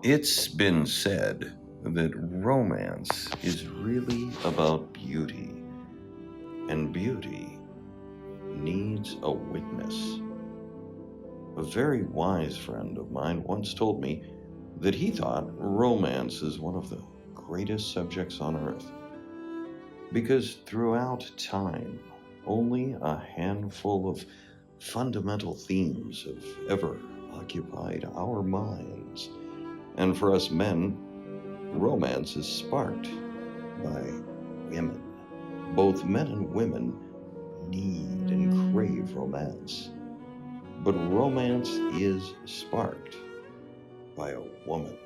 It's been said that romance is really about beauty, and beauty needs a witness. A very wise friend of mine once told me that he thought romance is one of the greatest subjects on earth because throughout time, only a handful of fundamental themes have ever occupied our minds. And for us men, romance is sparked by women. Both men and women need and crave romance. But romance is sparked by a woman.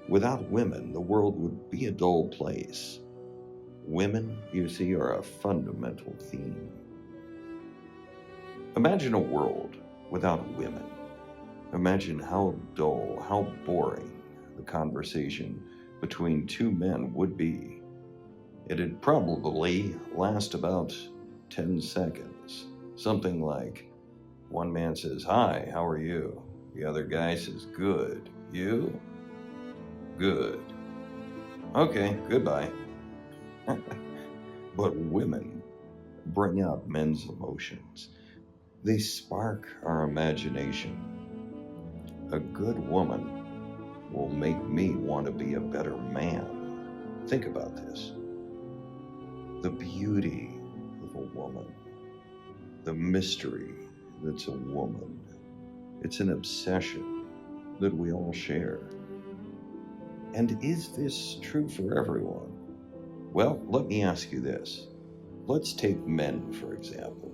Without women, the world would be a dull place. Women, you see, are a fundamental theme. Imagine a world without women. Imagine how dull, how boring the conversation between two men would be. It'd probably last about 10 seconds. Something like one man says, "Hi, how are you?" The other guy says, "Good. You?" "Good." "Okay, goodbye." But women bring out men's emotions. They spark our imagination. A good woman will make me want to be a better man. Think about this. The beauty of a woman, the mystery that's a woman. It's an obsession that we all share. And is this true for everyone? Well, let me ask you this. Let's take men, for example.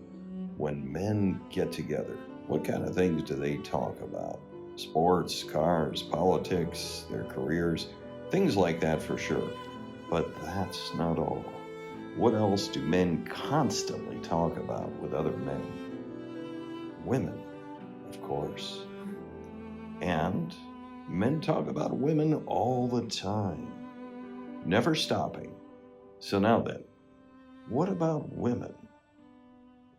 When men get together, what kind of things do they talk about? Sports, cars, politics, their careers, things like that for sure. But that's not all. What else do men constantly talk about with other men? Women, of course. And men talk about women all the time, never stopping. So now then, what about women?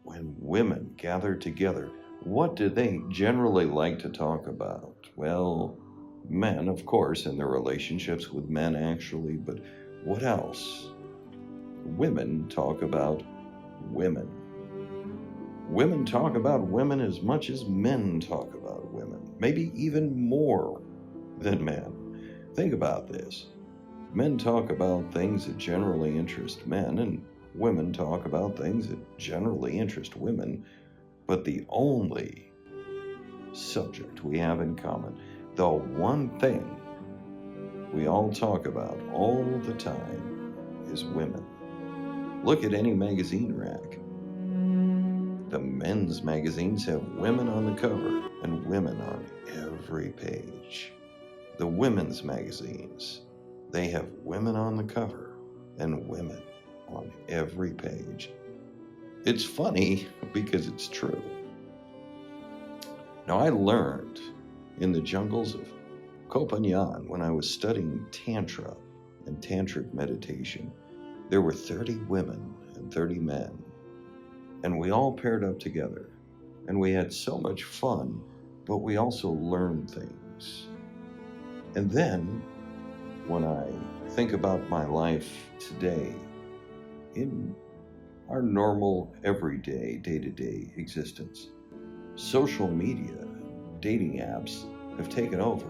When women gather together, what do they generally like to talk about? Well, men, of course, and their relationships with men, actually, but what else? Women talk about women. Women talk about women as much as men talk about women, maybe even more than men. Think about this. Men talk about things that generally interest men, and women talk about things that generally interest women. But the only subject we have in common, the one thing we all talk about all the time, is women. Look at any magazine rack. The men's magazines have women on the cover and women on every page. The women's magazines, they have women on the cover and women on every page. It's funny because it's true. Now, I learned in the jungles of Koh Phangan when I was studying Tantra and Tantric meditation. There were 30 women and 30 men, and we all paired up together, and we had so much fun, but we also learned things. And then, when I think about my life today, in our normal, everyday, day to day existence, social media, dating apps have taken over.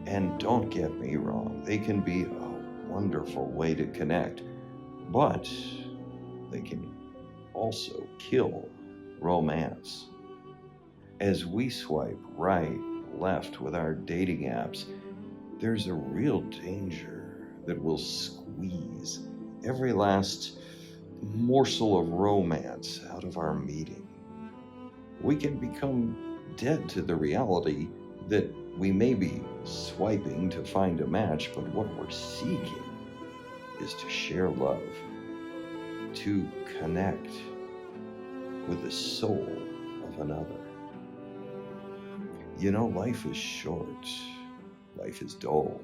And don't get me wrong, they can be a wonderful way to connect, but they can also kill romance. As we swipe right, left with our dating apps, there's a real danger that we'll squeeze every last morsel of romance out of our meeting. We can become dead to the reality that we may be swiping to find a match, but what we're seeking is to share love, to connect with the soul of another. You know, life is short, life is dull,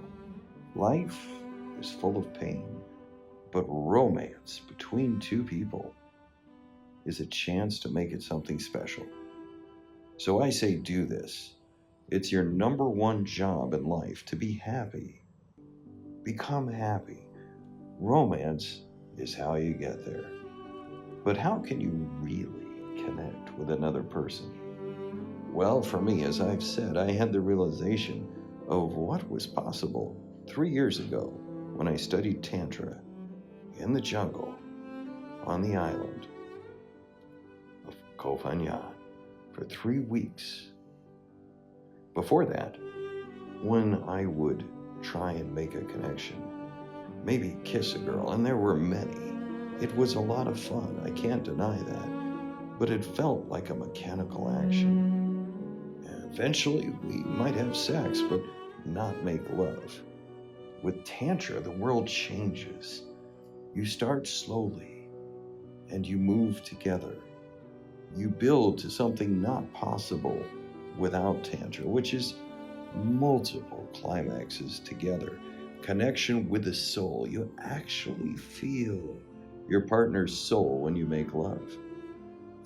life is full of pain, but romance between two people is a chance to make it something special. So I say do this. It's your number one job in life to be happy. Become happy. Romance is how you get there. But how can you really connect with another person? Well, for me, as I've said, I had the realization of what was possible 3 years ago when I studied Tantra in the jungle on the island of Koh Phangan for 3 weeks. Before that, when I would try and make a connection, maybe kiss a girl, and there were many, it was a lot of fun, I can't deny that, but it felt like a mechanical action. Eventually, we might have sex, but not make love. With Tantra, the world changes. You start slowly, and you move together. You build to something not possible without Tantra, which is multiple climaxes together. Connection with the soul. You actually feel your partner's soul when you make love.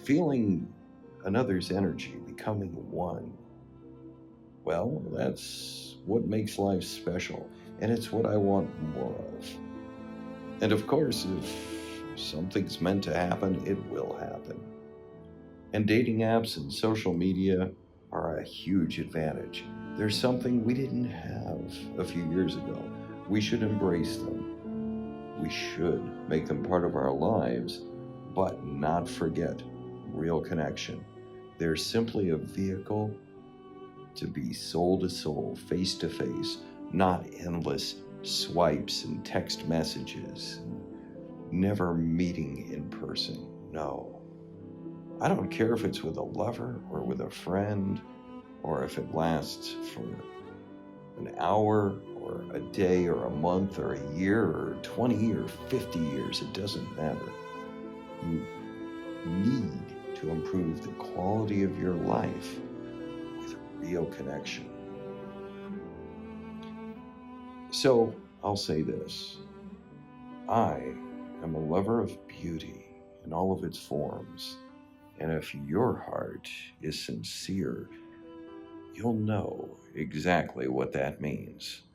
Feeling another's energy, becoming one. Well, that's what makes life special, and it's what I want more of. And of course, if something's meant to happen, it will happen. And dating apps and social media are a huge advantage. There's something we didn't have a few years ago. We should embrace them. We should make them part of our lives, but not forget real connection. They're simply a vehicle to be soul to soul, face to face, not endless swipes and text messages, never meeting in person. No. I don't care if it's with a lover or with a friend, or if it lasts for an hour or a day or a month or a year or 20 or 50 years, it doesn't matter. You need to improve the quality of your life with real connection. So I'll say this. I am a lover of beauty in all of its forms. And if your heart is sincere, you'll know exactly what that means.